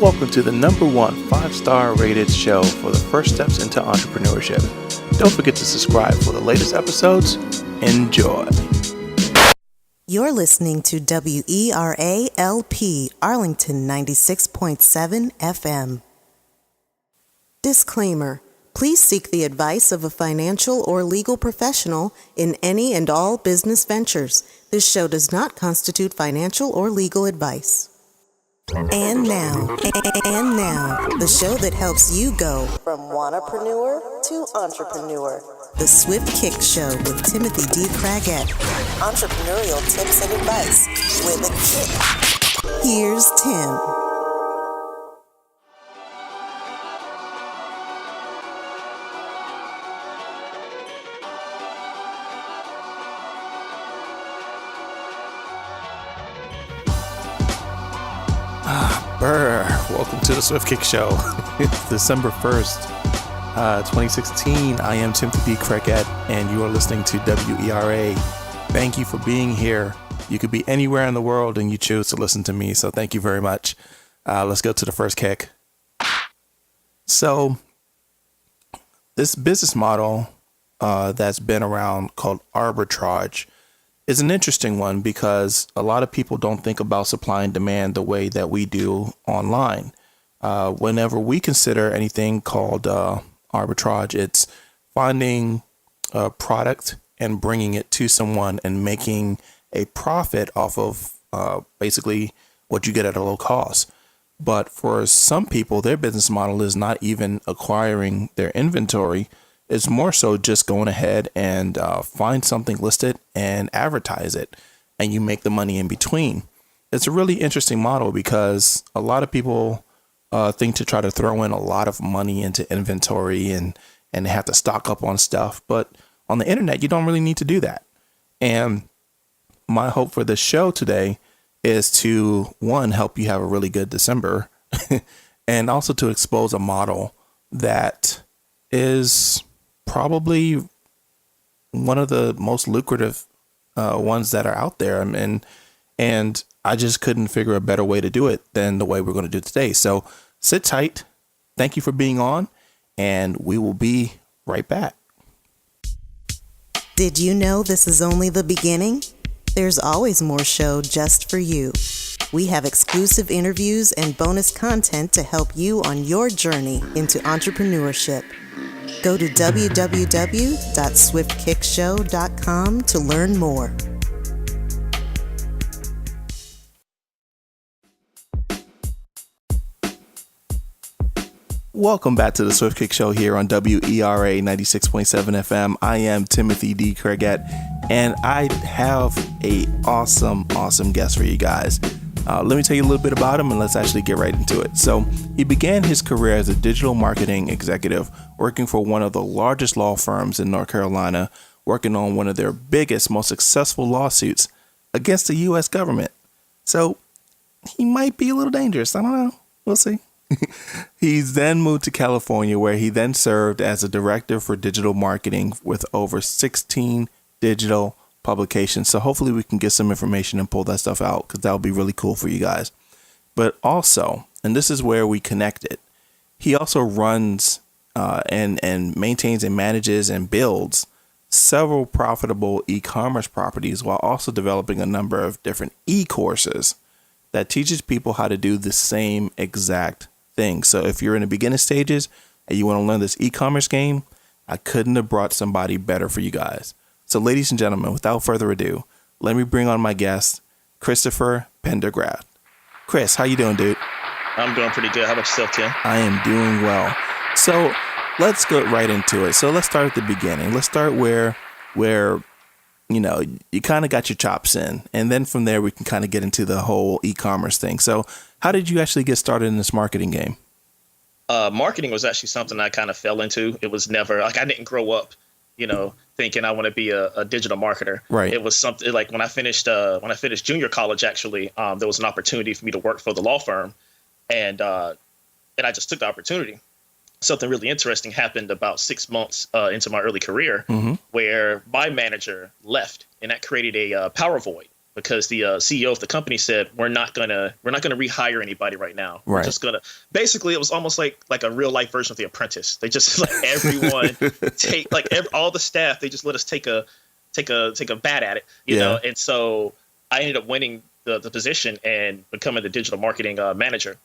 Welcome to the number one 5-star rated show for the first steps into entrepreneurship. Don't forget to subscribe for the latest episodes. Enjoy. You're listening to WERALP Arlington 96.7 FM. Disclaimer. Please seek the advice of a financial or legal professional in any and all business ventures. This show does not constitute financial or legal advice. And now, the show that helps you go from wannapreneur to entrepreneur. The Swift Kick Show with Timothy D. Craggett. Entrepreneurial tips and advice with a kick. Here's Tim. Welcome to the Swift Kick Show. It's December 1st, 2016. I am Timothy D. Craggett, and you are listening to WERA. Thank you for being here. You could be anywhere in the world, and you choose to listen to me, so thank you very much. Let's go to the first kick. So, this business model that's been around called arbitrage is an interesting one because a lot of people don't think about supply and demand the way that we do online. Whenever we consider anything called arbitrage, it's finding a product and bringing it to someone and making a profit off of basically what you get at a low cost. But for some people, their business model is not even acquiring their inventory. It's more so just going ahead and find something listed and advertise it, and you make the money in between. It's a really interesting model because a lot of people think to try to throw in a lot of money into inventory and they have to stock up on stuff. But on the internet, you don't really need to do that. And my hope for this show today is to, one, help you have a really good December and also to expose a model that is probably one of the most lucrative ones that are out there. And I just couldn't figure a better way to do it than the way we're going to do it today. So sit tight. Thank you for being on, and we will be right back. Did you know this is only the beginning? There's always more show just for you. We have exclusive interviews and bonus content to help you on your journey into entrepreneurship. Go to www.swiftkickshow.com to learn more. Welcome back to the Swift Kick Show here on WERA 96.7 FM. I am Timothy D. Craggett, and I have a awesome guest for you guys. Let me tell you a little bit about him, and let's actually get right into it. So he began his career as a digital marketing executive, working for one of the largest law firms in North Carolina, working on one of their biggest, most successful lawsuits against the U.S. government. So he might be a little dangerous. I don't know. We'll see. He's then moved to California, where he then served as a director for digital marketing with over 16 digital publications. So hopefully we can get some information and pull that stuff out, because that would be really cool for you guys. But also, and this is where we connected, he also runs and maintains and manages and builds several profitable e-commerce properties, while also developing a number of different e-courses that teaches people how to do the same exact thing. So if you're in the beginning stages and you want to learn this e-commerce game, I couldn't have brought somebody better for you guys. So ladies and gentlemen, without further ado, let me bring on my guest, Christopher Pendergraft. Chris, how you doing, dude? I'm doing pretty good. How about yourself, Tim? I am doing well. So let's go right into it. So let's start at the beginning. Let's start where you know, you kind of got your chops in, and then from there we can kind of get into the whole e-commerce thing. So how did you actually get started in this marketing game? Marketing was actually something I kind of fell into. It was never like I didn't grow up, thinking I want to be a digital marketer. Right. It was something like when I finished junior college, actually, there was an opportunity for me to work for the law firm, and I just took the opportunity. Something really interesting happened about 6 months into my early career, where my manager left, and that created a power void because the CEO of the company said we're not gonna rehire anybody right now. We're Right. just gonna basically it was almost like a real life version of The Apprentice. They just let everyone take all the staff. They just let us take a bat at it, you Yeah. know. And so I ended up winning the position and becoming the digital marketing manager.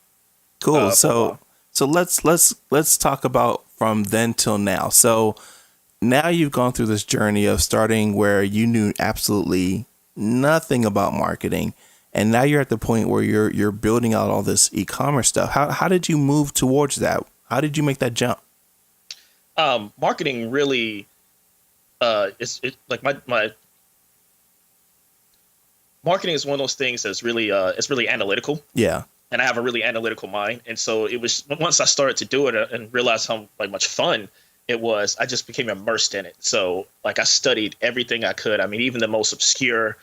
Cool. For a while. So let's talk about from then till now. So now you've gone through this journey of starting where you knew absolutely nothing about marketing, and now you're at the point where you're building out all this e-commerce stuff. How did you move towards that? How did you make that jump? Marketing really is like my marketing is one of those things that's really it's really analytical. Yeah. And I have a really analytical mind. And so it was once I started to do it and realized how much fun it was, I just became immersed in it. So like I studied everything I could. I mean, even the most obscure,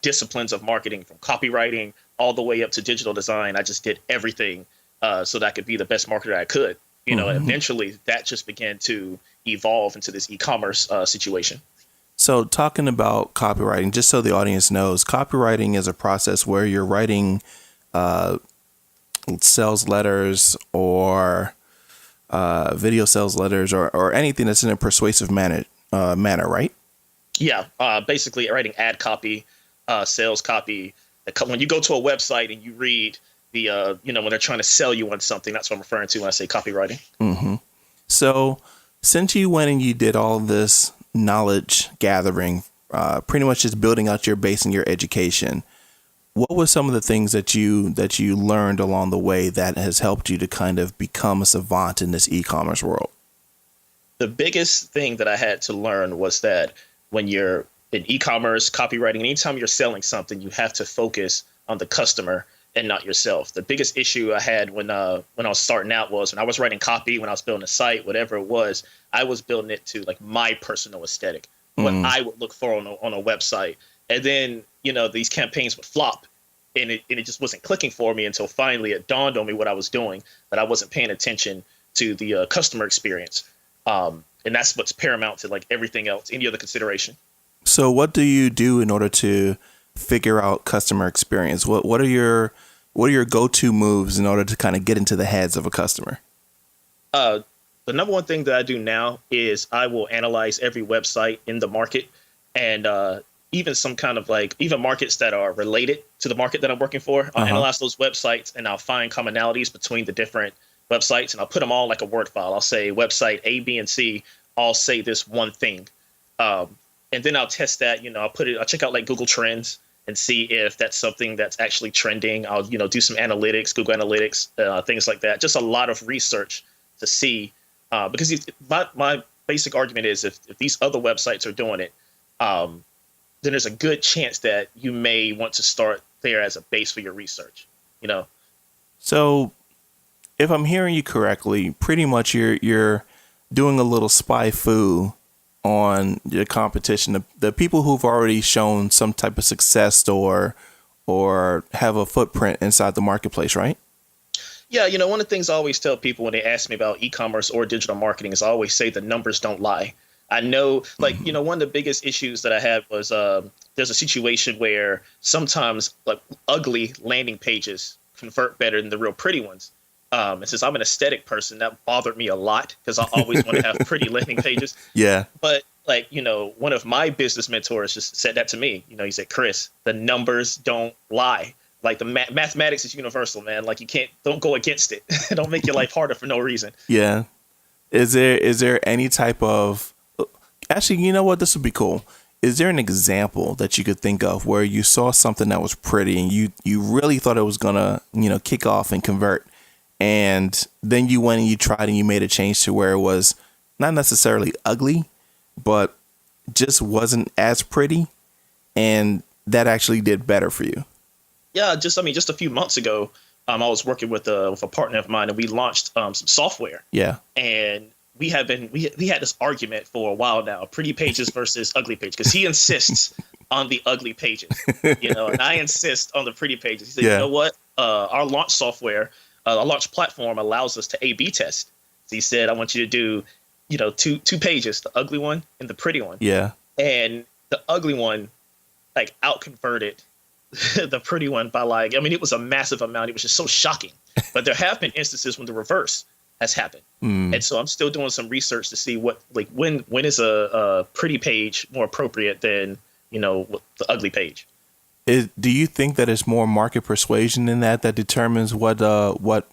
disciplines of marketing, from copywriting all the way up to digital design. I just did everything so that I could be the best marketer I could. Eventually that just began to evolve into this e-commerce situation. So talking about copywriting, just so the audience knows, copywriting is a process where you're writing sales letters or video sales letters or anything that's in a persuasive manner, right? Yeah, basically writing ad copy, sales copy. When you go to a website and you read the, when they're trying to sell you on something, that's what I'm referring to when I say copywriting. Mm-hmm. So since you went and you did all this knowledge gathering, pretty much just building out your base and your education, what were some of the things that you learned along the way that has helped you to kind of become a savant in this e-commerce world? The biggest thing that I had to learn was that when you're in e-commerce, copywriting, anytime you're selling something, you have to focus on the customer and not yourself. The biggest issue I had when I was starting out was when I was writing copy, when I was building a site, whatever it was, I was building it to like my personal aesthetic, what I would look for on a website. And then, these campaigns would flop and it just wasn't clicking for me until finally it dawned on me what I was doing, that I wasn't paying attention to the customer experience. And that's what's paramount to like everything else, any other consideration. So what do you do in order to figure out customer experience? What are your go-to moves in order to kind of get into the heads of a customer? The number one thing that I do now is I will analyze every website in the market, and even some kind of even markets that are related to the market that I'm working for. I'll analyze those websites and I'll find commonalities between the different websites, and I'll put them all like a word file. I'll say website A, B, and C all say this one thing. And then I'll test that, I'll check out like Google Trends and see if that's something that's actually trending. I'll, do some analytics, Google Analytics, things like that. Just a lot of research to see, because my basic argument is if these other websites are doing it, then there's a good chance that you may want to start there as a base for your research, So if I'm hearing you correctly, pretty much you're doing a little spy foo on your competition, the people who've already shown some type of success or have a footprint inside the marketplace, right? Yeah, one of the things I always tell people when they ask me about e-commerce or digital marketing is I always say the numbers don't lie. I know, one of the biggest issues that I had was there's a situation where sometimes like ugly landing pages convert better than the real pretty ones. And since I'm an aesthetic person, that bothered me a lot because I always want to have pretty landing pages. Yeah. But one of my business mentors just said that to me. He said, Chris, the numbers don't lie. Like the mathematics is universal, man. Like don't go against it. Don't make your life harder for no reason. Yeah. Is there any type of, actually, you know what? This would be cool. Is there an example that you could think of where you saw something that was pretty and you really thought it was gonna, kick off and convert, and then you went and you tried and you made a change to where it was not necessarily ugly, but just wasn't as pretty, and that actually did better for you? Yeah, just a few months ago, I was working with a partner of mine, and we launched some software. Yeah, and we had this argument for a while now: pretty pages versus ugly pages, because he insists on the ugly pages, and I insist on the pretty pages. He said, You know what? Our launch software, our launch platform allows us to A/B test. So he said, I want you to do, two pages, the ugly one and the pretty one. Yeah, and the ugly one, like out converted the pretty one by like, I mean, it was a massive amount. It was just so shocking. But there have been instances when the reverse has happened. And so I'm still doing some research to see what, like, when is a pretty page more appropriate than, you know, the ugly page. Do you think that it's more market persuasion in that determines what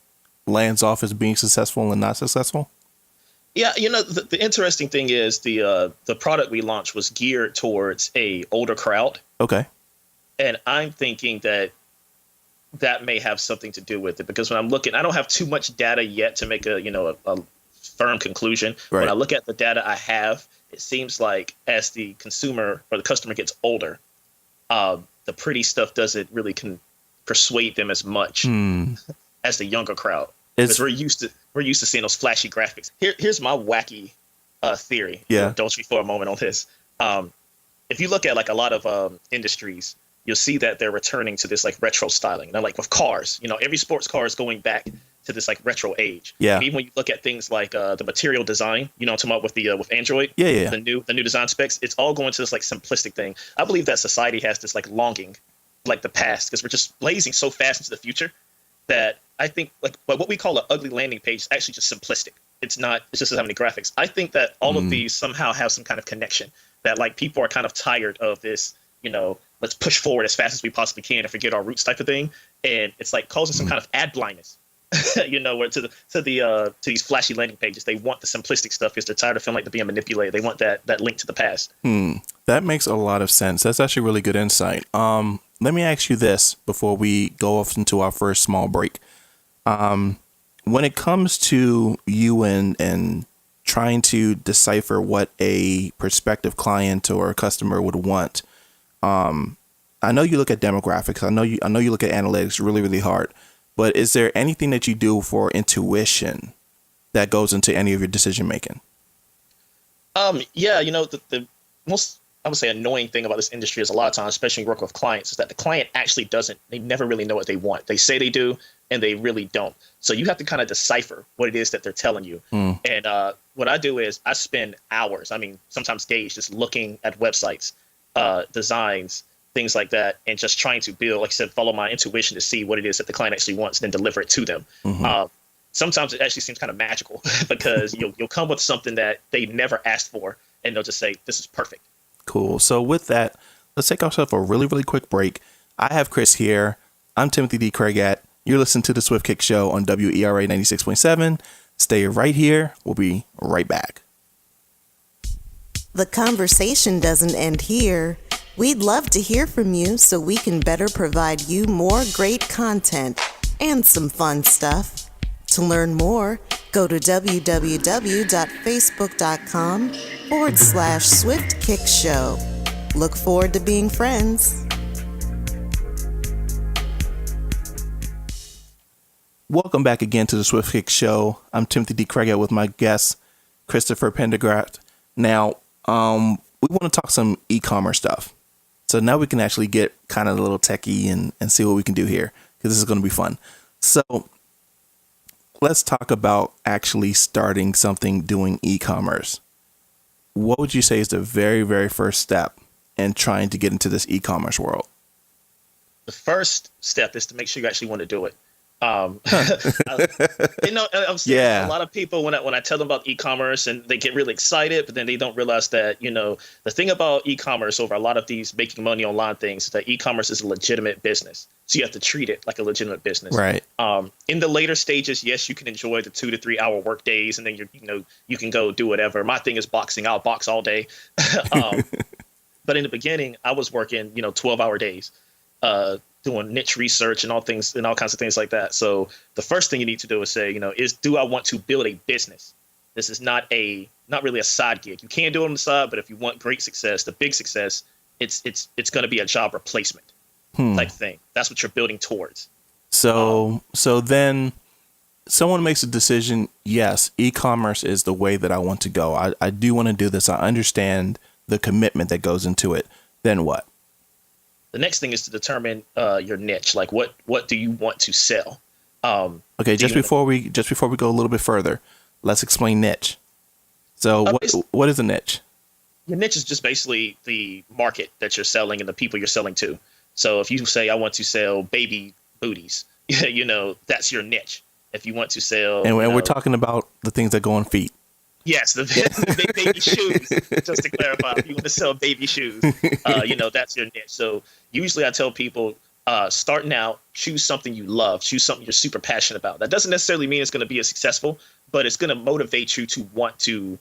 lands off as being successful and not successful? Yeah, you know, the interesting thing is the product we launched was geared towards a older crowd. Okay. And I'm thinking that may have something to do with it, because when I'm looking, I don't have too much data yet to make a firm conclusion. Right. When I look at the data I have, it seems like as the consumer or the customer gets older, the pretty stuff doesn't really persuade them as much as the younger crowd. Because we're used to seeing those flashy graphics. Here's my wacky theory. Yeah. Indulge me for a moment on this. If you look at like a lot of industries, you'll see that they're returning to this like retro styling. Now, like with cars, you know, every sports car is going back to this like retro age. Yeah. And even when you look at things like the material design, you know, I'm talking about with Android. Yeah. The new design specs, it's all going to this like simplistic thing. I believe that society has this like longing, like the past, because we're just blazing so fast into the future that I think like what we call an ugly landing page is actually just simplistic. It just doesn't have any graphics. I think that all of these somehow have some kind of connection, that like people are kind of tired of this, you know, let's push forward as fast as we possibly can and forget our roots type of thing. And it's like causing some kind of ad blindness, you know, where to these flashy landing pages. They want the simplistic stuff because they're tired of feeling like they're being manipulated. They want that link to the past. That makes a lot of sense. That's actually really good insight. Let me ask you this before we go off into our first small break. When it comes to you and trying to decipher what a prospective client or customer would want, I know you look at demographics. I know you look at analytics really, really hard. But is there anything that you do for intuition that goes into any of your decision making? Yeah, you know, the most, I would say, annoying thing about this industry is a lot of times, especially when you work with clients, is that the client actually they never really know what they want. They say they do, and they really don't. So you have to kind of decipher what it is that they're telling you. And what I do is I spend hours, I mean, sometimes days, just looking at websites, designs, things like that, and just trying to build, like I said, follow my intuition to see what it is that the client actually wants, and then deliver it to them. Sometimes it actually seems kind of magical because you'll come with something that they never asked for, and they'll just say, this is perfect. Cool. So with that, let's take ourselves a really, really quick break. I have Chris here. I'm Timothy D. Craigat. You're listening to the Swift Kick Show on WERA 96.7. Stay right here. We'll be right back. The conversation doesn't end here. We'd love to hear from you so we can better provide you more great content and some fun stuff. To learn more, go to www.facebook.com/Swift Kick Show. Look forward to being friends. Welcome back again to the Swift Kick Show. I'm Timothy D. Craigat with my guest, Christopher Pendergraft. Now, we want to talk some e-commerce stuff. So now we can actually get kind of a little techie and see what we can do here, because this is going to be fun. So let's talk about actually starting something doing e-commerce. What would you say is the very, very first step in trying to get into this e-commerce world? The first step is to make sure you actually want to do it. I'm seeing a lot of people when I tell them about e-commerce, and they get really excited, but then they don't realize that, you know, the thing about e-commerce over a lot of these making money online things is that e-commerce is a legitimate business. So you have to treat it like a legitimate business. Right. In the later stages, yes, you can enjoy the 2 to 3 hour work days, and then you can go do whatever. My thing is boxing. I'll box all day. But in the beginning, I was working, 12-hour days. Doing niche research and all kinds of things like that. So the first thing you need to do is say, do I want to build a business? This is not really a side gig. You can do it on the side, but if you want great success, the big success, it's going to be a job replacement type thing. That's what you're building towards. So then someone makes a decision. Yes, e-commerce is the way that I want to go. I do want to do this. I understand the commitment that goes into it. Then what? The next thing is to determine your niche. Like what do you want to sell? Okay, just before we go a little bit further, let's explain niche. So what is a niche? Your niche is just basically the market that you're selling and the people you're selling to. So if you say, I want to sell baby booties, that's your niche. If you want to sell, And we're talking about the things that go on feet. yes, the big baby shoes. Just to clarify, if you want to sell baby shoes, that's your niche. So usually I tell people, starting out, choose something you love, choose something you're super passionate about. That doesn't necessarily mean it's going to be as successful, but it's going to motivate you to want to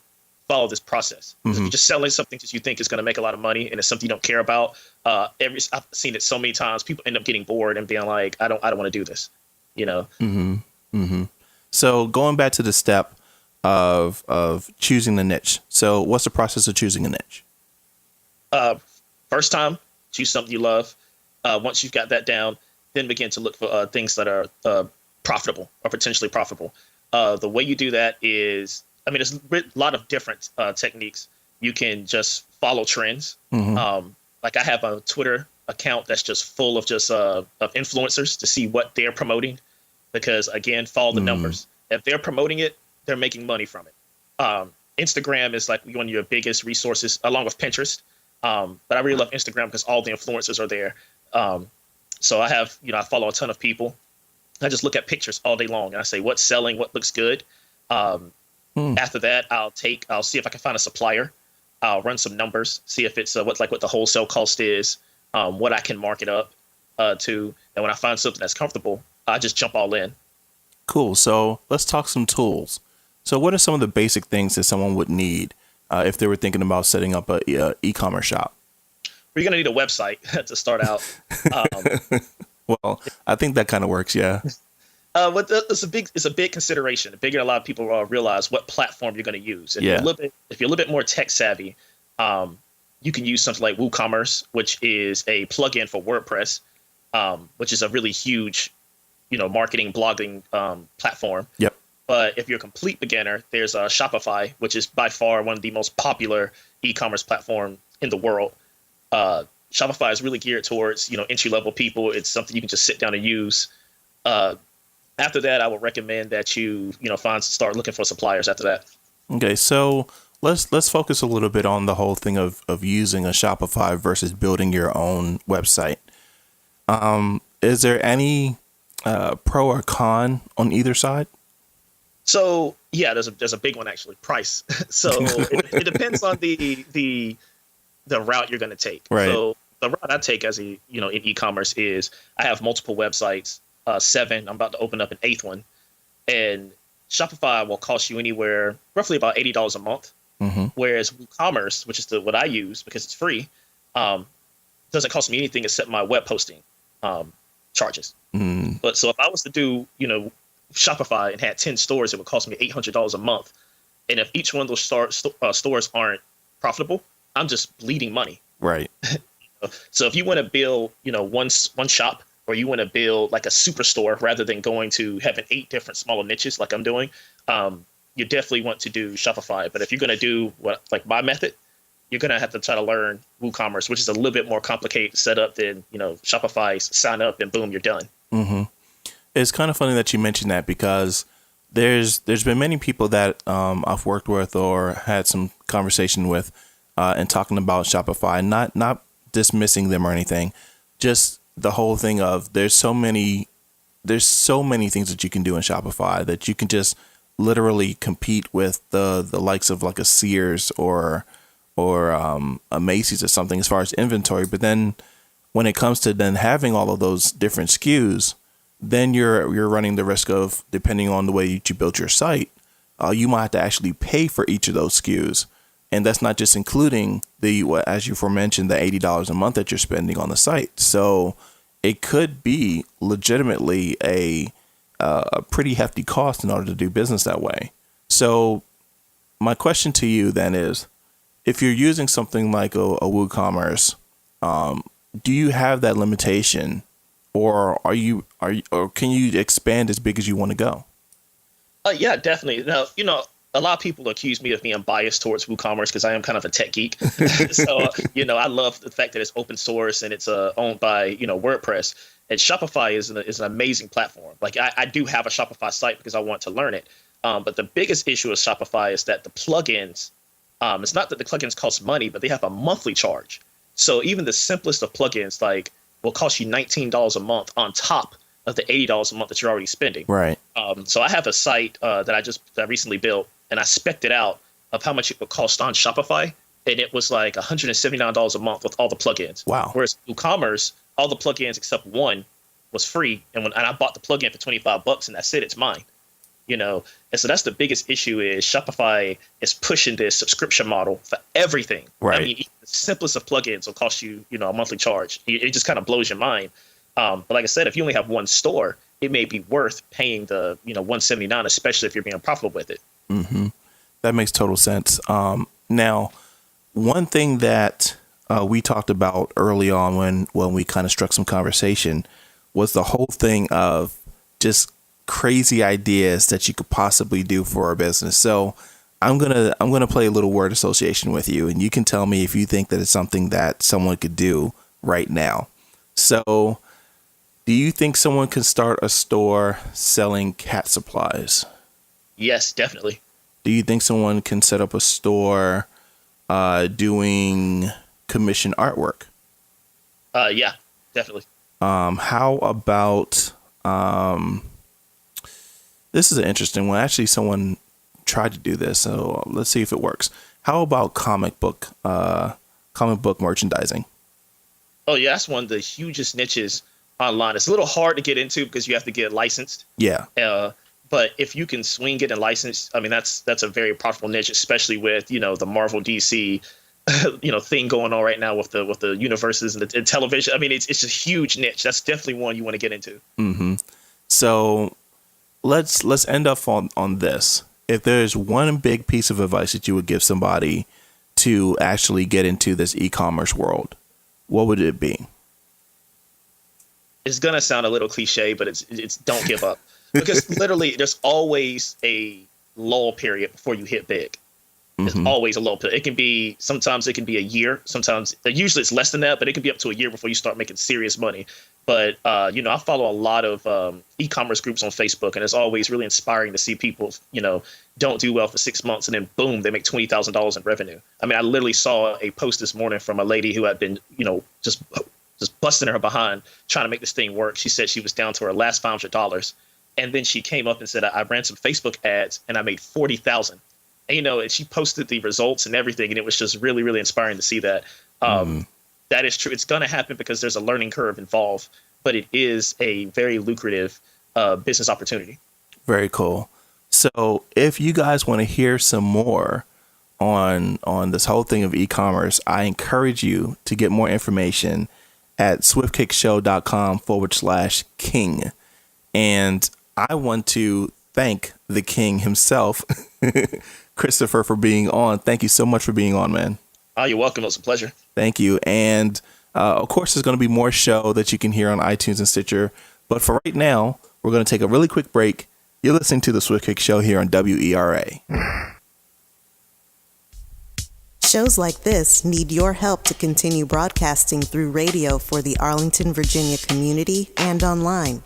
follow this process. If you're just selling something that you think is going to make a lot of money and it's something you don't care about, I've seen it so many times. People end up getting bored and being like, I don't want to do this. So going back to the step of choosing the niche. So what's the process of choosing a niche? First time, choose something you love. Once you've got that down, then begin to look for things that are profitable or potentially profitable. The way you do that is, there's a lot of different techniques. You can just follow trends. Like I have a Twitter account that's just full of just of influencers to see what they're promoting, because again, follow the numbers. If they're promoting it, they're making money from it. Instagram is like one of your biggest resources, along with Pinterest. But I really love Instagram because all the influencers are there. So I have, I follow a ton of people. I just look at pictures all day long and I say, what's selling, what looks good. After that, I'll see if I can find a supplier. I'll run some numbers, see if it's what the wholesale cost is, what I can mark it up to. And when I find something that's comfortable, I just jump all in. Cool. So let's talk some tools. So what are some of the basic things that someone would need if they were thinking about setting up a e-commerce shop? You're going to need a website to start out. Well, I think that kind of works. Yeah. But it's a big consideration. Bigger than a lot of people realize what platform you're going to use. If you're a little bit more tech savvy, you can use something like WooCommerce, which is a plugin for WordPress, which is a really huge, marketing blogging platform. Yep. But if you're a complete beginner, there's Shopify, which is by far one of the most popular e-commerce platform in the world. Shopify is really geared towards, entry-level people. It's something you can just sit down and use. After that, I would recommend that you start looking for suppliers after that. Okay, so let's focus a little bit on the whole thing of using a Shopify versus building your own website. Is there any pro or con on either side? So yeah, there's a big one actually. Price. So it depends on the route you're going to take. Right. So the route I take as in e-commerce is I have multiple websites. 7. I'm about to open up an 8th one, and Shopify will cost you anywhere roughly about $80 a month. Whereas WooCommerce, which is what I use because it's free, doesn't cost me anything except my web hosting charges. But so if I was to do Shopify and had 10 stores, it would cost me $800 a month. And if each one of those stores aren't profitable, I'm just bleeding money. Right. So if you want to build one shop, or you want to build like a superstore rather than going to having 8 different smaller niches like I'm doing, you definitely want to do Shopify. But if you're going to do like my method, you're going to have to try to learn WooCommerce, which is a little bit more complicated setup than, Shopify's sign up and boom, you're done. It's kind of funny that you mentioned that because there's been many people that I've worked with or had some conversation with and talking about Shopify, not dismissing them or anything, just the whole thing of there's so many things that you can do in Shopify that you can just literally compete with the likes of like a Sears or a Macy's or something as far as inventory. But then when it comes to then having all of those different SKUs, then you're running the risk of, depending on the way you built your site, you might have to actually pay for each of those SKUs. And that's not just including as you aforementioned, the $80 a month that you're spending on the site. So it could be legitimately a pretty hefty cost in order to do business that way. So my question to you then is, if you're using something like a WooCommerce, do you have that limitation, or or can you expand as big as you want to go? Yeah, definitely. Now, a lot of people accuse me of being biased towards WooCommerce because I am kind of a tech geek. So, I love the fact that it's open source and it's owned by, WordPress. And Shopify is an amazing platform. Like I do have a Shopify site because I want to learn it. But the biggest issue with Shopify is that the plugins It's not that the plugins cost money, but they have a monthly charge. So even the simplest of plugins like will cost you $19 a month on top of the $80 a month that you're already spending. Right. So I have a site that I recently built, and I spec'd it out of how much it would cost on Shopify, and it was like $179 a month with all the plugins. Wow. Whereas WooCommerce, all the plugins except one was free, and I bought the plugin for $25, and that's it. It's mine. And so that's the biggest issue is Shopify is pushing this subscription model for everything. Right. I mean, even the simplest of plugins will cost you, a monthly charge. It just kind of blows your mind. But like I said, if you only have one store, it may be worth paying the, $179, especially if you're being profitable with it. Mm-hmm. That makes total sense. Now, one thing that we talked about early on when we kind of struck some conversation was the whole thing of just crazy ideas that you could possibly do for a business. So I'm gonna play a little word association with you, and you can tell me if you think that it's something that someone could do right now. So, do you think someone can start a store selling cat supplies? Yes, definitely. Do you think someone can set up a store doing commission artwork? Yeah, definitely. How about this is an interesting one. Actually, someone tried to do this, so let's see if it works. How about comic book merchandising? Oh yeah, that's one of the hugest niches online. It's a little hard to get into because you have to get licensed. Yeah. But if you can swing it and license, I mean, that's a very profitable niche, especially with the Marvel DC thing going on right now with the universes and the television. I mean, it's a huge niche. That's definitely one you want to get into. Mm-hmm. So let's end up on this. If there's one big piece of advice that you would give somebody to actually get into this e-commerce world, what would it be? It's gonna sound a little cliche, but it's don't give up. Because literally there's always a lull period before you hit big. There's always a lull period. Sometimes it can be a year. Usually it's less than that, but it can be up to a year before you start making serious money. But, I follow a lot of e-commerce groups on Facebook, and it's always really inspiring to see people, don't do well for 6 months, and then boom, they make $20,000 in revenue. I mean, I literally saw a post this morning from a lady who had been, just busting her behind trying to make this thing work. She said she was down to her last $500. And then she came up and said, I ran some Facebook ads and I made $40,000. And, and she posted the results and everything. And it was just really, really inspiring to see that. That is true. It's going to happen because there's a learning curve involved, but it is a very lucrative business opportunity. Very cool. So if you guys want to hear some more on this whole thing of e-commerce, I encourage you to get more information at swiftkickshow.com/king. And I want to thank the king himself, Christopher, for being on. Thank you so much for being on, man. Oh, you're welcome. It was a pleasure. Thank you. And of course, there's going to be more show that you can hear on iTunes and Stitcher. But for right now, we're going to take a really quick break. You're listening to the Swift Kick Show here on WERA. Shows like this need your help to continue broadcasting through radio for the Arlington, Virginia community and online.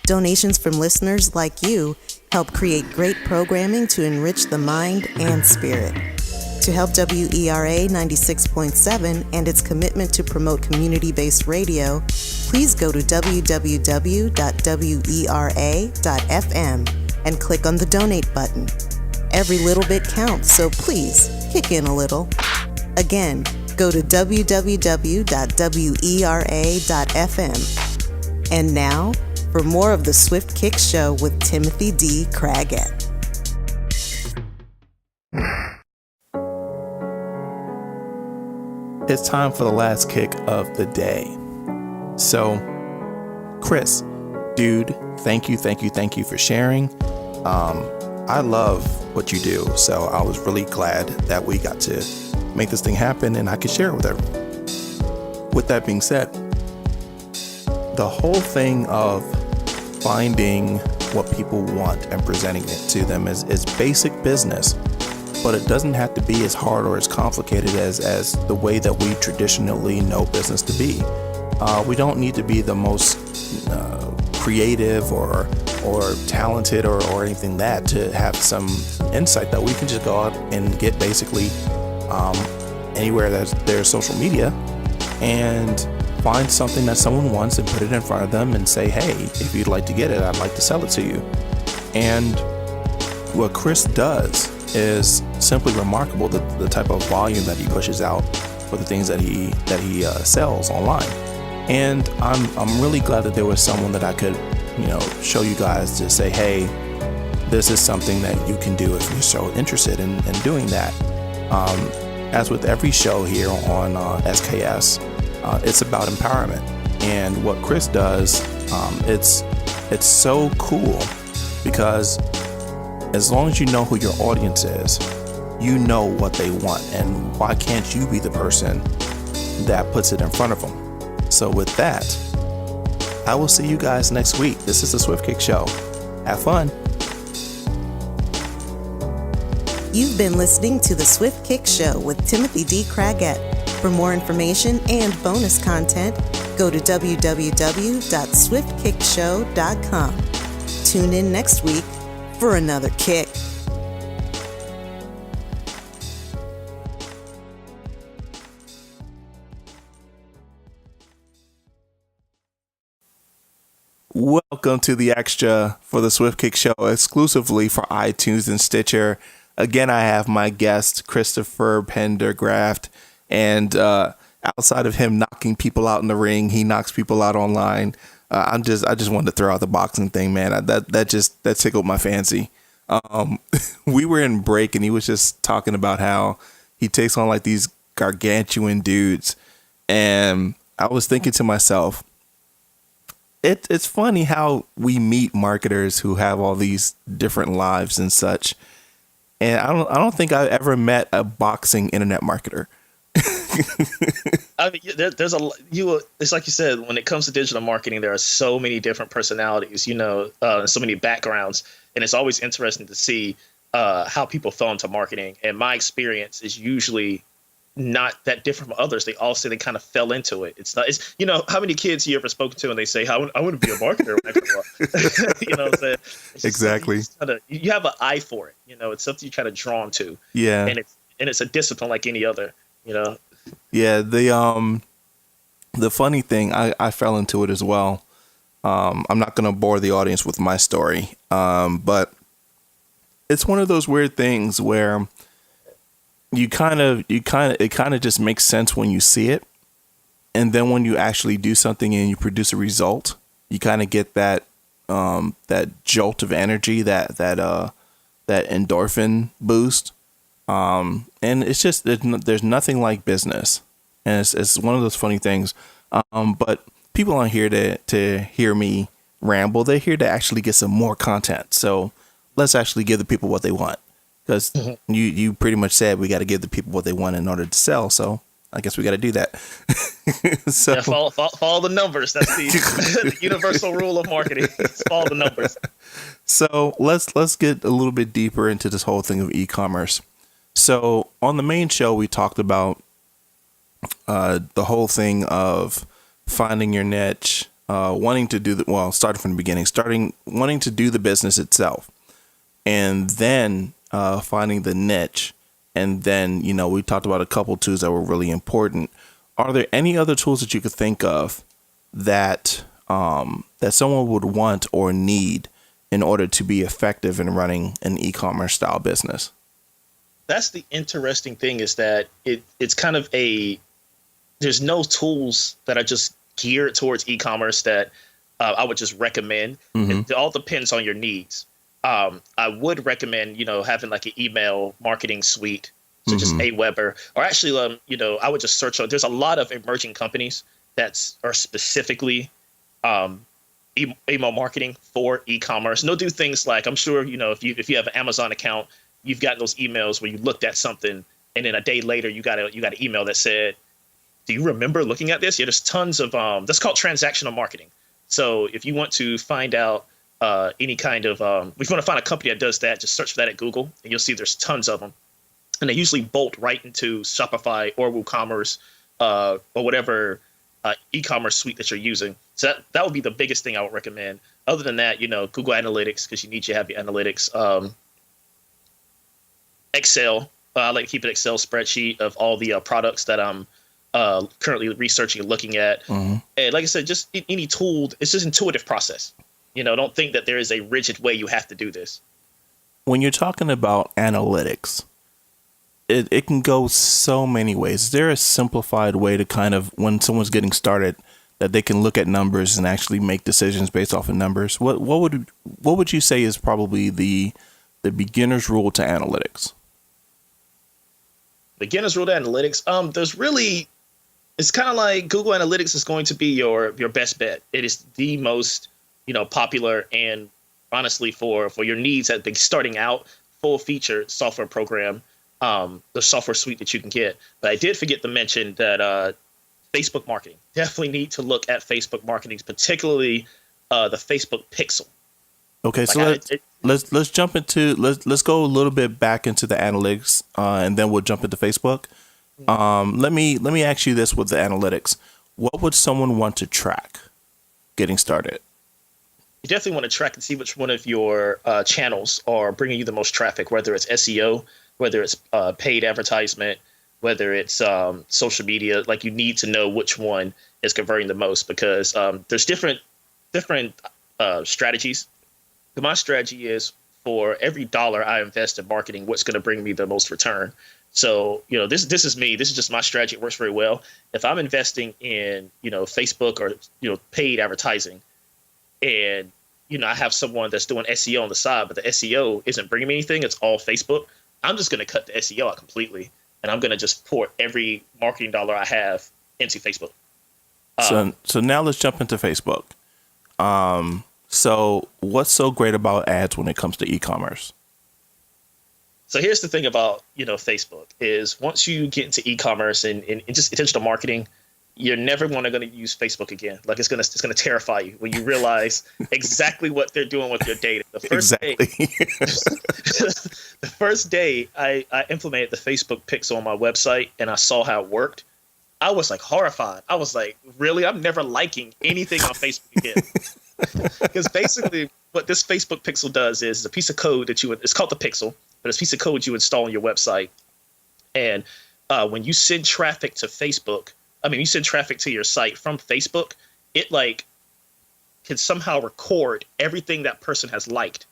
Donations from listeners like you help create great programming to enrich the mind and spirit. To help WERA 96.7 and its commitment to promote community-based radio, please go to www.wera.fm and click on the donate button. Every little bit counts, so please kick in a little. Again, go to www.wera.fm. And now, for more of the Swift Kick Show with Timothy D. Craggett. It's time for the last kick of the day. So, Chris, dude, thank you for sharing. I love what you do, so I was really glad that we got to make this thing happen and I could share it with everyone. With that being said, the whole thing of finding what people want and presenting it to them is basic business, but it doesn't have to be as hard or as complicated as the way that we traditionally know business to be. We don't need to be the most creative or talented or anything to have some insight that we can just go out and get basically anywhere that there's social media, and find something that someone wants and put it in front of them and say, hey, if you'd like to get it, I'd like to sell it to you. And what Chris does is simply remarkable, the type of volume that he pushes out for the things that he sells online. And I'm really glad that there was someone that I could, show you guys to say, hey, this is something that you can do if you're so interested in doing that. As with every show here on SKS, it's about empowerment. And what Chris does, it's so cool because as long as you know who your audience is, you know what they want, and why can't you be the person that puts it in front of them? So with that, I will see you guys next week. This is the Swift Kick Show. Have fun. You've been listening to the Swift Kick Show with Timothy D. Craggett. For more information and bonus content, go to www.swiftkickshow.com. Tune in next week for another kick. Welcome to the extra for the Swift Kick Show, exclusively for iTunes and Stitcher. Again, I have my guest, Christopher Pendergraft, and outside of him knocking people out in the ring, he knocks people out online. I just wanted to throw out the boxing thing, man. That tickled my fancy. We were in break, and he was just talking about how he takes on like these gargantuan dudes, and I was thinking to myself, it's funny how we meet marketers who have all these different lives and such. And I don't think I've ever met a boxing internet marketer. I mean, it's like you said, when it comes to digital marketing, there are so many different personalities, so many backgrounds, and it's always interesting to see how people fell into marketing. And my experience is usually not that different from others. They all say they kind of fell into it. It's how many kids you ever spoken to and they say, I want to be a marketer when I grow up. You know what I'm saying? Exactly. You have an eye for it. It's something you try to draw to. Yeah. And it's a discipline like any other, Yeah. The funny thing, I fell into it as well. I'm not going to bore the audience with my story. But it's one of those weird things where it kind of just makes sense when you see it. And then when you actually do something and you produce a result, you kind of get that jolt of energy, that endorphin boost. And it's just, there's nothing like business. And it's one of those funny things. But people aren't here to hear me ramble. They're here to actually get some more content. So let's actually give the people what they want. Because you pretty much said we got to give the people what they want in order to sell. So I guess we got to do that. So yeah, follow the numbers. That's the universal rule of marketing. Follow the numbers. So let's get a little bit deeper into this whole thing of e-commerce. So on the main show, we talked about the whole thing of finding your niche, wanting to do starting from the beginning, wanting to do the business itself, and then finding the niche. And then, we talked about a couple tools that were really important. Are there any other tools that you could think of that someone would want or need in order to be effective in running an e-commerce style business? That's the interesting thing, is that it's kind of there's no tools that are just geared towards e-commerce that I would just recommend. Mm-hmm. It all depends on your needs. I would recommend, having like an email marketing suite, such as Aweber, or actually, I would just search on. There's a lot of emerging companies that are specifically email marketing for e-commerce. And they'll do things like, I'm sure, if you have an Amazon account, you've gotten those emails where you looked at something and then a day later you got an email that said, do you remember looking at this? Yeah, there's tons of that's called transactional marketing. So if you want to find out any kind of if you want to find a company that does that, just search for that at Google and you'll see there's tons of them, and they usually bolt right into Shopify or WooCommerce or whatever e-commerce suite that you're using. So that would be the biggest thing I would recommend. Other than that, Google Analytics, because you need to have your analytics. Excel, I like to keep an Excel spreadsheet of all the products that I'm currently researching and looking at. And like I said, just any tool, it's just intuitive process. Don't think that there is a rigid way you have to do this. When you're talking about analytics, it can go so many ways. Is there a simplified way to kind of, when someone's getting started, that they can look at numbers and actually make decisions based off of numbers? What would you say is probably the beginner's rule to analytics? Beginner's rule to analytics. It's kind of like Google Analytics is going to be your best bet. It is the most, popular, and honestly for your needs at the starting out, full feature software program, the software suite that you can get. But I did forget to mention that Facebook marketing. Definitely need to look at Facebook marketing, particularly the Facebook Pixel. Okay, so let's jump into let's go a little bit back into the analytics, and then we'll jump into Facebook. Let me ask you this with the analytics: what would someone want to track getting started? You definitely want to track and see which one of your channels are bringing you the most traffic, whether it's SEO, whether it's paid advertisement, whether it's social media. Like, you need to know which one is converting the most, because there's different strategies. My strategy is, for every dollar I invest in marketing, what's going to bring me the most return. So, this is me. This is just my strategy. It works very well. If I'm investing in, Facebook or, paid advertising, and, I have someone that's doing SEO on the side, but the SEO isn't bringing me anything, it's all Facebook, I'm just going to cut the SEO out completely. And I'm going to just pour every marketing dollar I have into Facebook. So now let's jump into Facebook. So what's so great about ads when it comes to e-commerce? So here's the thing about, Facebook is, once you get into e-commerce and just digital marketing, you're never going to use Facebook again. Like, it's going to terrify you when you realize exactly what they're doing with your data. The first day I implemented the Facebook Pixel on my website and I saw how it worked, I was like horrified. I was like, really? I'm never liking anything on Facebook again. Because basically what this Facebook Pixel does is a piece of code it's called the Pixel, but it's a piece of code you install on your website. And when you send traffic to Facebook, you send traffic to your site from Facebook, it can somehow record everything that person has liked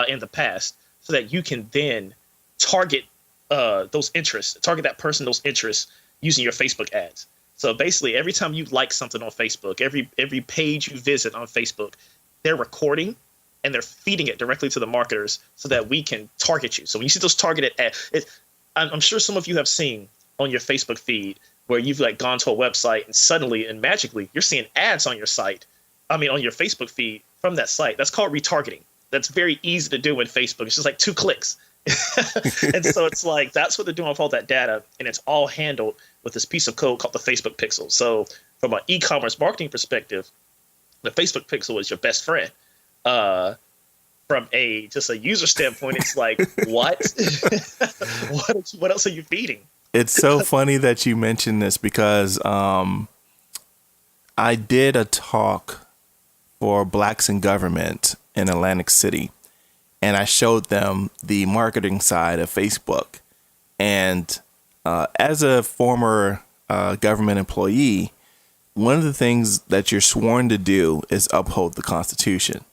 in the past, so that you can then target target that person, those interests, using your Facebook ads. So basically, every time you like something on Facebook, every page you visit on Facebook, they're recording and they're feeding it directly to the marketers so that we can target you. So when you see those targeted ads, I'm sure some of you have seen on your Facebook feed where you've gone to a website and suddenly and magically you're seeing ads on your site. On your Facebook feed from that site. That's called retargeting. That's very easy to do in Facebook. It's just 2 clicks. And so it's that's what they're doing with all that data, and it's all handled with this piece of code called the Facebook Pixel. So from an e-commerce marketing perspective, the Facebook Pixel is your best friend. From a user standpoint, it's what? What else are you feeding? It's so funny that you mentioned this, because I did a talk for Blacks in Government in Atlantic City, and I showed them the marketing side of Facebook. And as a former government employee, one of the things that you're sworn to do is uphold the Constitution,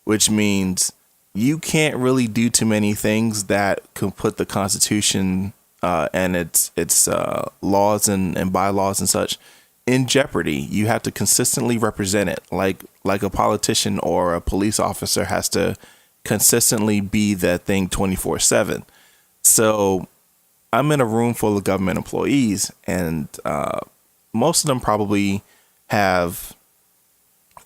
which means you can't really do too many things that could put the Constitution and its laws and bylaws and such in jeopardy. You have to consistently represent it, like a politician or a police officer has to consistently be that thing 24/7. So I'm in a room full of government employees, and most of them probably have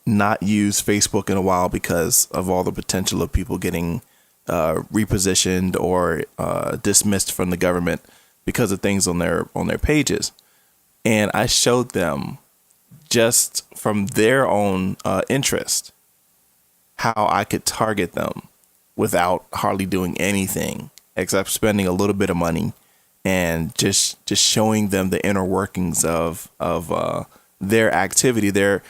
not used Facebook in a while because of all the potential of people getting repositioned or dismissed from the government because of things on their pages. And I showed them, just from their own interest, how I could target them without hardly doing anything except spending a little bit of money and just showing them the inner workings of their activity, their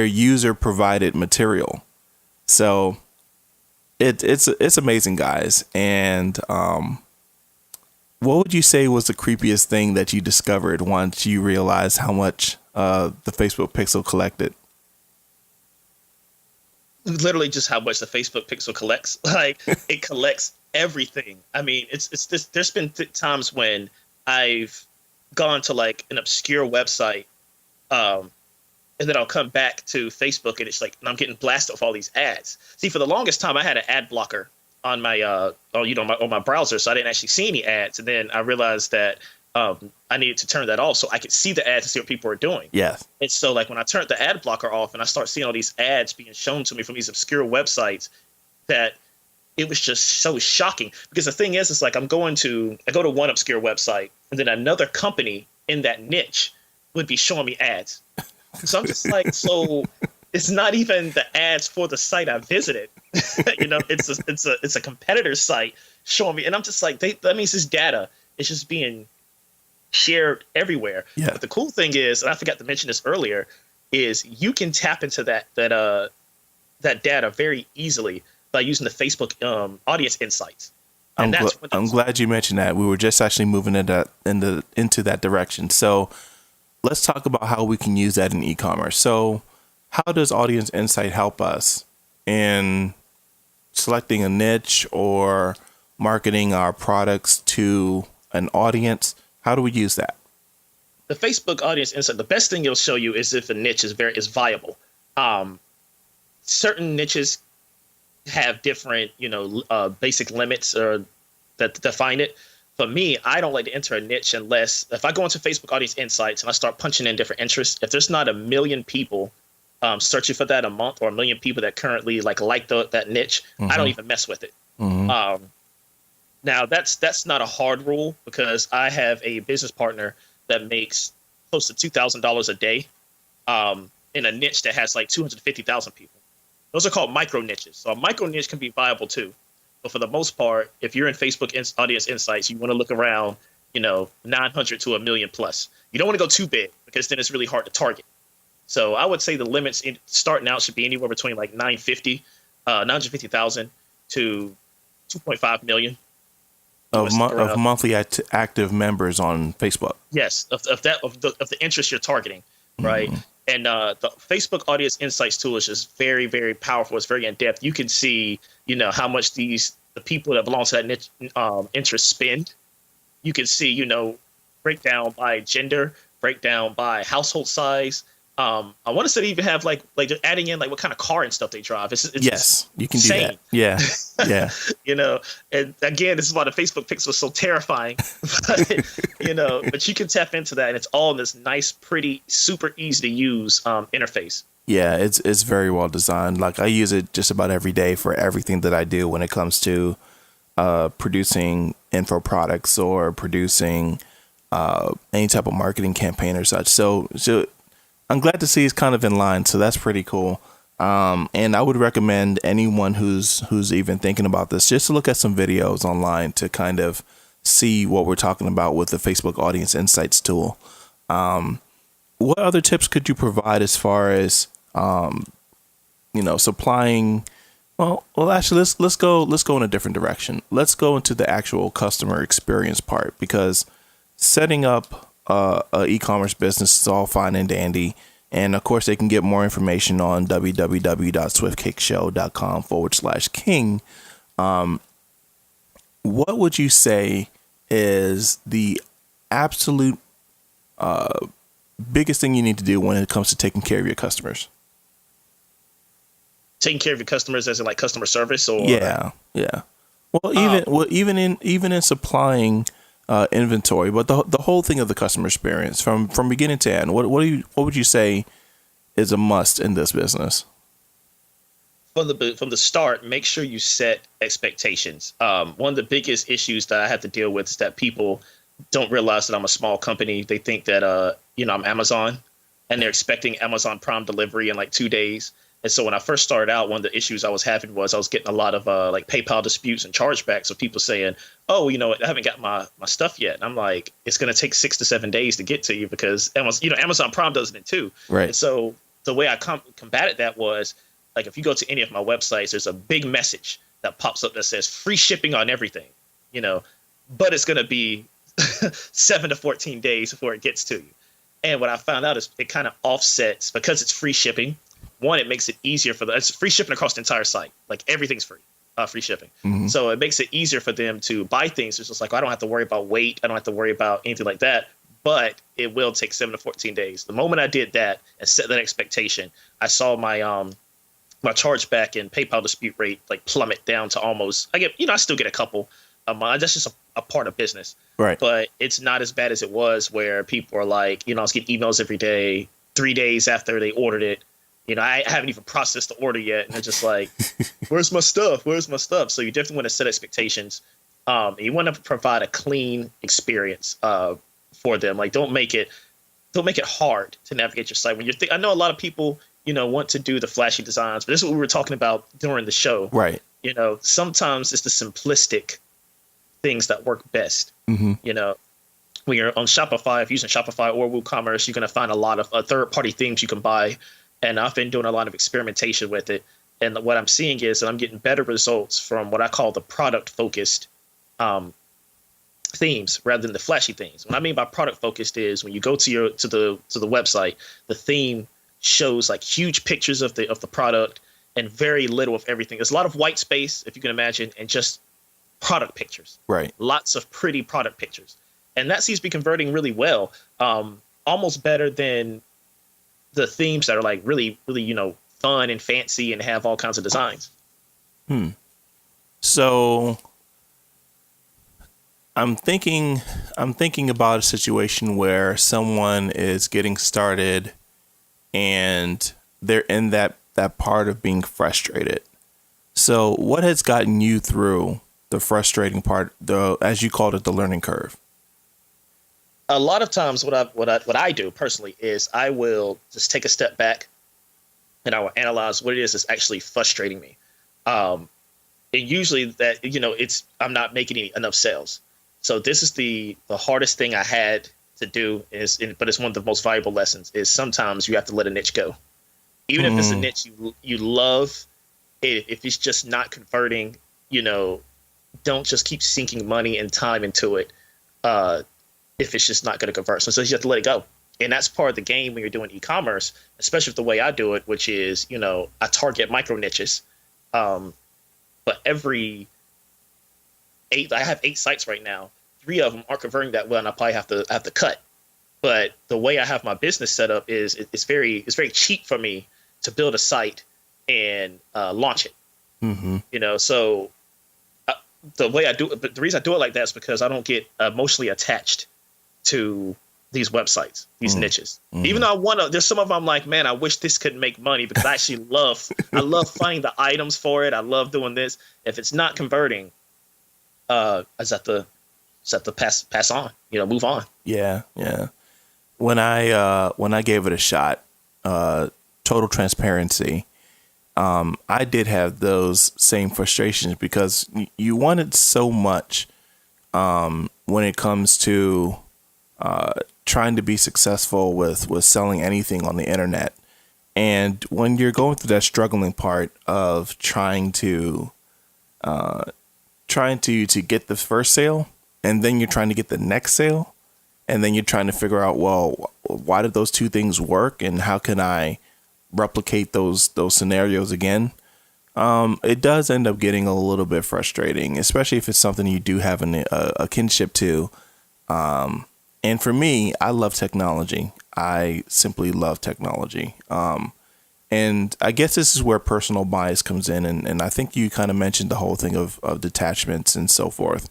user provided material. So it's amazing, guys. And What would you say was the creepiest thing that you discovered once you realized how much the Facebook pixel collected? Literally just how much the Facebook pixel collects. Like it collects everything. I mean, it's this. There's been times when I've gone to like an obscure website, and then I'll come back to Facebook, and it's like, and I'm getting blasted with all these ads. See, for the longest time, I had an ad blocker on my, on my browser, so I didn't actually see any ads. And then I realized that I needed to turn that off so I could see the ads and see what people are doing. Yes. And so, like, when I turned the ad blocker off, and I start seeing all these ads being shown to me from these obscure websites, that it was just so shocking. Because the thing is, it's like I go to one obscure website, and then another company in that niche would be showing me ads. So I'm just like, so it's not even the ads for the site I visited. It's a competitor's site showing me, and I'm just like, that means this data is just being shared everywhere. Yeah. But the cool thing is, and I forgot to mention this earlier, is you can tap into that data very easily by using the Facebook audience insights. And I'm glad you mentioned that. We were just actually moving into that direction. So let's talk about how we can use that in e-commerce. So how does audience insight help us in selecting a niche or marketing our products to an audience? How do we use that? The Facebook audience insight, the best thing it'll show you is if a niche is viable. Certain niches have different, basic limits or that define it. For me, I don't like to enter a niche unless if I go into Facebook audience insights and I start punching in different interests, if there's not 1 million people searching for that a month, or 1 million people that currently like that niche, I don't even mess with it. Mm-hmm. Now that's not a hard rule, because I have a business partner that makes close to $2,000 a day in a niche that has like 250,000 people. Those are called micro niches. So a micro niche can be viable too. But for the most part, if you're in Facebook audience insights, you want to look around, 900 to 1 million plus. You don't want to go too big, because then it's really hard to target. So I would say the limits starting out should be anywhere between like 950,000 to 2.5 million. Of monthly active members on Facebook. Yes, of the interest you're targeting, right? Mm-hmm. And the Facebook Audience Insights tool is just very, very powerful. It's very in depth. You can see, how much the people that belong to that niche interest spend. You can see, breakdown by gender, breakdown by household size. I want to say they even have like they're adding in like what kind of car and stuff they drive. It's yes, you can insane. Do that. Yeah. And again, this is why the Facebook pixel is so terrifying. But you can tap into that, and it's all in this nice, pretty, super easy to use interface. Yeah, it's very well designed. Like I use it just about every day for everything that I do when it comes to producing info products or producing any type of marketing campaign or such. So I'm glad to see it's kind of in line. So that's pretty cool. And I would recommend anyone who's even thinking about this just to look at some videos online to kind of see what we're talking about with the Facebook Audience Insights tool. What other tips could you provide as far as supplying? Well, actually, let's go in a different direction. Let's go into the actual customer experience part, because setting up a e-commerce business is all fine and dandy. And of course, they can get more information on www.swiftcakeshow.com/king. What would you say is the absolute biggest thing you need to do when it comes to taking care of your customers? Taking care of your customers as in like customer service, or yeah. Well, even in supplying inventory, but the whole thing of the customer experience from beginning to end. What would you say is a must in this business? From the start, make sure you set expectations. One of the biggest issues that I have to deal with is that people don't realize that I'm a small company. They think that I'm Amazon, and they're expecting Amazon Prime delivery in like 2 days. And so when I first started out, one of the issues I was having was I was getting a lot of like PayPal disputes and chargebacks of people saying, "Oh, I haven't got my stuff yet." And I'm like, it's going to take 6 to 7 days to get to you, because Amazon Prime does it too. Right. And so the way I combated that was, like, if you go to any of my websites, there's a big message that pops up that says free shipping on everything. but it's going to be 7 to 14 days before it gets to you. And what I found out is it kind of offsets because it's free shipping. One, it makes it easier it's free shipping across the entire site. Like everything's free, free shipping. Mm-hmm. So it makes it easier for them to buy things. It's just like, I don't have to worry about weight. I don't have to worry about anything like that. But it will take 7 to 14 days. The moment I did that and set that expectation, I saw my my chargeback and PayPal dispute rate like plummet down to almost. I still get a couple. That's just a part of business, right? But it's not as bad as it was, where people are like, I was getting emails every day, 3 days after they ordered it. I haven't even processed the order yet, and they're just like, "Where's my stuff? Where's my stuff?" So you definitely want to set expectations. You want to provide a clean experience for them. Like, don't make it hard to navigate your site. When I know a lot of people, want to do the flashy designs, but this is what we were talking about during the show. Right. Sometimes it's the simplistic things that work best. Mm-hmm. When you're on Shopify, if you're using Shopify or WooCommerce, you're going to find a lot of third-party themes you can buy. And I've been doing a lot of experimentation with it. And what I'm seeing is that I'm getting better results from what I call the product-focused themes rather than the flashy themes. What I mean by product-focused is when you go to the website, the theme shows like huge pictures of the product and very little of everything. There's a lot of white space, if you can imagine, and just product pictures. Right. Lots of pretty product pictures. And that seems to be converting really well, almost better than the themes that are like really, really, fun and fancy and have all kinds of designs. So I'm thinking about a situation where someone is getting started and they're in that part of being frustrated. So what has gotten you through the frustrating part, as you called it, the learning curve? A lot of times what I do personally is I will just take a step back and I will analyze what it is that's actually frustrating me. And usually that, I'm not making enough sales. So this is the hardest thing I had to do but it's one of the most valuable lessons is sometimes you have to let a niche go. Even if it's a niche you love, if it's just not converting, don't just keep sinking money and time into it. If it's just not going to convert. So you have to let it go. And that's part of the game when you're doing e-commerce, especially with the way I do it, which is, I target micro niches. But I have 8 sites right now. 3 of them aren't converting that well, and I probably have to cut. But the way I have my business set up is it's very cheap for me to build a site and launch it. Mm-hmm. So the way I do it, but the reason I do it like that is because I don't get emotionally attached to these websites, these niches. Even though there's some of them I'm like, man, I wish this could make money because I actually I love finding the items for it. I love doing this. If it's not converting, I just have to pass on, move on. Yeah. Yeah. When I gave it a shot, total transparency, I did have those same frustrations because you want it so much when it comes to trying to be successful with selling anything on the internet. And when you're going through that struggling part of trying to get the first sale, and then you're trying to get the next sale, and then you're trying to figure out, well, why did those 2 things work, and how can I replicate those scenarios again? It does end up getting a little bit frustrating, especially if it's something you do have a kinship to. And for me, I love technology. I simply love technology. And I guess this is where personal bias comes in. And I think you kind of mentioned the whole thing of detachments and so forth.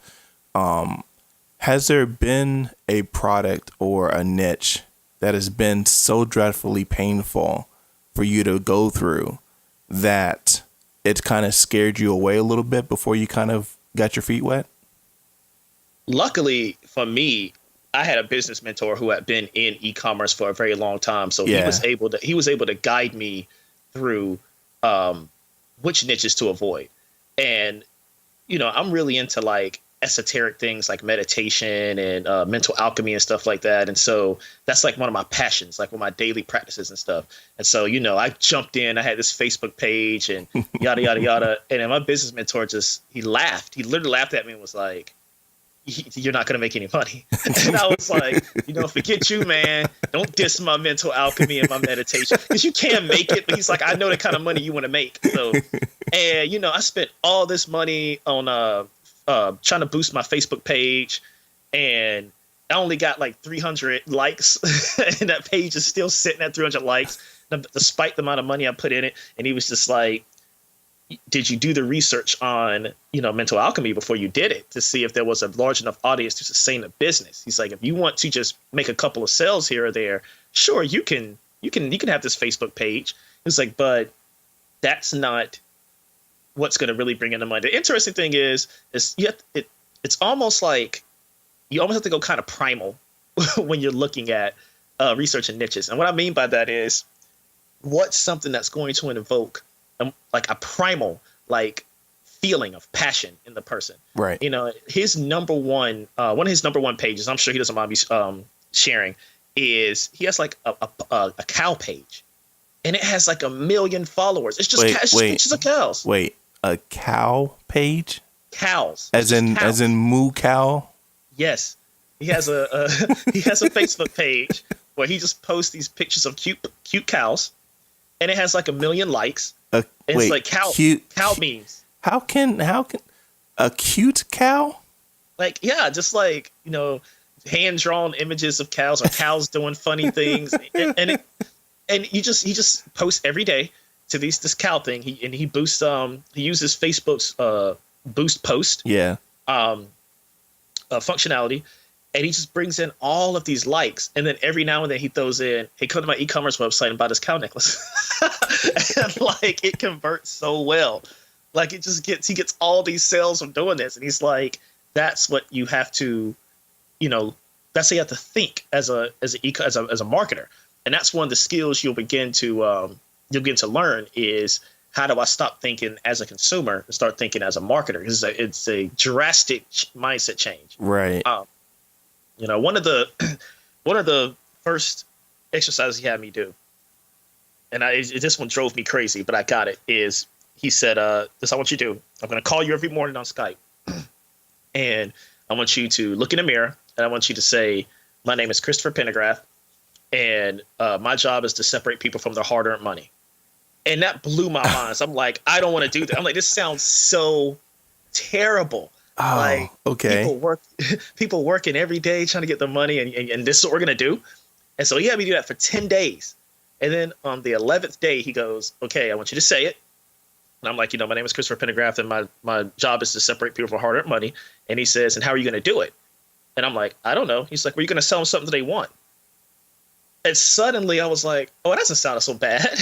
Has there been a product or a niche that has been so dreadfully painful for you to go through that it kind of scared you away a little bit before you kind of got your feet wet? Luckily for me, I had a business mentor who had been in e-commerce for a very long time. So he was able to guide me through which niches to avoid. And, I'm really into like esoteric things like meditation and mental alchemy and stuff like that. And so that's like one of my passions, like with my daily practices and stuff. And so, I jumped in, I had this Facebook page and yada, yada, yada. And then my business mentor he laughed. He literally laughed at me and was like, you're not going to make any money. And I was like, forget you, man. Don't diss my mental alchemy and my meditation, because you can make it. But he's like, I know the kind of money you want to make. So, and, I spent all this money on trying to boost my Facebook page, and I only got like 300 likes, and that page is still sitting at 300 likes, despite the amount of money I put in it. And he was just like, did you do the research on, mental alchemy before you did it to see if there was a large enough audience to sustain a business? He's like, if you want to just make a couple of sales here or there, sure, you can have this Facebook page. He's like, but that's not what's going to really bring in the money. The interesting thing is it's almost like you almost have to go kind of primal when you're looking at researching niches. And what I mean by that is, what's something that's going to invoke like a primal feeling of passion in the person, right? His number one one of his number one pages, I'm sure he doesn't mind me sharing, is he has like a cow page, and it has like 1 million followers. It's just pictures of cows. Wait, a cow page? Cows, as in moo cow? Yes, he has a he has a Facebook page where he just posts these pictures of cute cows, and it has like 1 million likes. It's like cow memes. How can a cute cow? Like, yeah, just like, hand drawn images of cows or cows doing funny things, and he just posts every day to this cow thing. He boosts he uses Facebook's boost post functionality, and he just brings in all of these likes, and then every now and then he throws in, hey, come to my e-commerce website and buy this cow necklace. And it converts so well. Like, he gets all these sales from doing this, and he's like, that's what you have to, that's how you have to think as a marketer. And that's one of the skills you'll begin to learn is, how do I stop thinking as a consumer and start thinking as a marketer? It's a drastic mindset change. Right. One of the first exercises he had me do, and this one drove me crazy, but I got it, is he said, this I want you to do. I'm going to call you every morning on Skype, and I want you to look in the mirror, and I want you to say, my name is Christopher Pendergraft, and my job is to separate people from their hard-earned money. And that blew my mind. So I'm like, I don't want to do that. I'm like, this sounds so terrible. Oh, like, okay. People working every day trying to get the money, and this is what we're going to do. And so he had me do that for 10 days. And then on the 11th day, he goes, okay, I want you to say it. And I'm like, my name is Christopher Pendergraft, and my job is to separate people from hard-earned money. And he says, and how are you going to do it? And I'm like, I don't know. He's like, well, you're going to sell them something that they want. And suddenly I was like, oh, it doesn't sound so bad.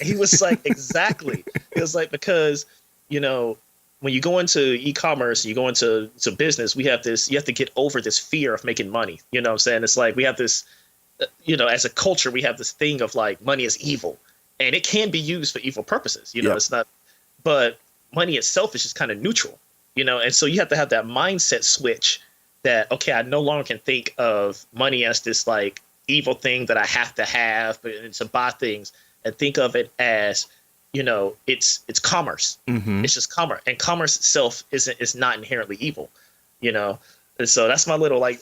He was like, exactly. He was like, because, when you go into e-commerce, you go into business, you have to get over this fear of making money. You know what I'm saying? It's like, we have this, as a culture, we have this thing of like, money is evil, and it can be used for evil purposes. It's not, but money itself is just kind of neutral, and so you have to have that mindset switch that, okay, I no longer can think of money as this like evil thing that I have to buy things, and think of it as, it's commerce. Mm-hmm. It's just commerce, and commerce itself is not inherently evil, And so that's my little like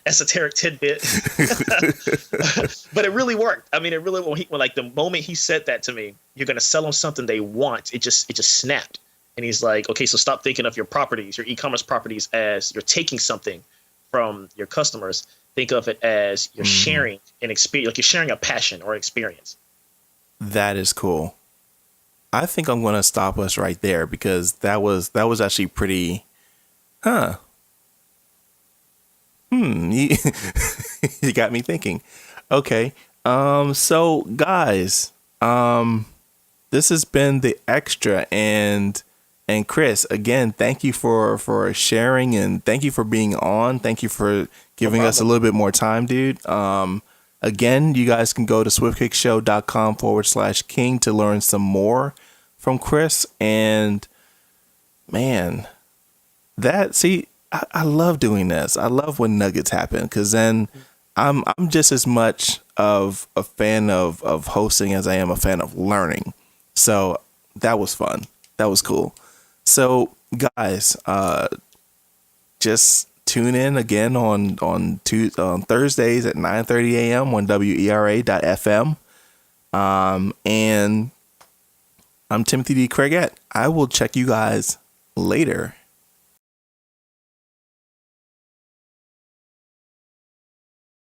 esoteric tidbit. But it really worked. I mean, it really, when like the moment he said that to me, you're going to sell them something they want, it just snapped. And he's like, okay, so stop thinking of your properties, your e-commerce properties, as you're taking something from your customers. Think of it as you're sharing an experience, like you're sharing a passion or experience. That is cool. I think I'm going to stop us right there, because that was actually pretty, you got me thinking. Okay. So guys, this has been The Extra, and Chris, again, thank you for sharing, and thank you for being on. Thank you for giving us a little bit more time, dude. Again, you guys can go to swiftkickshow.com/king to learn some more from Chris. And man, I love doing this. I love when nuggets happen, because then I'm just as much of a fan of hosting as I am a fan of learning. So that was fun. That was cool. So guys, just tune in again on Thursdays at 9:30 a.m. on WERA.FM. And I'm Timothy D. Craigette. I will check you guys later.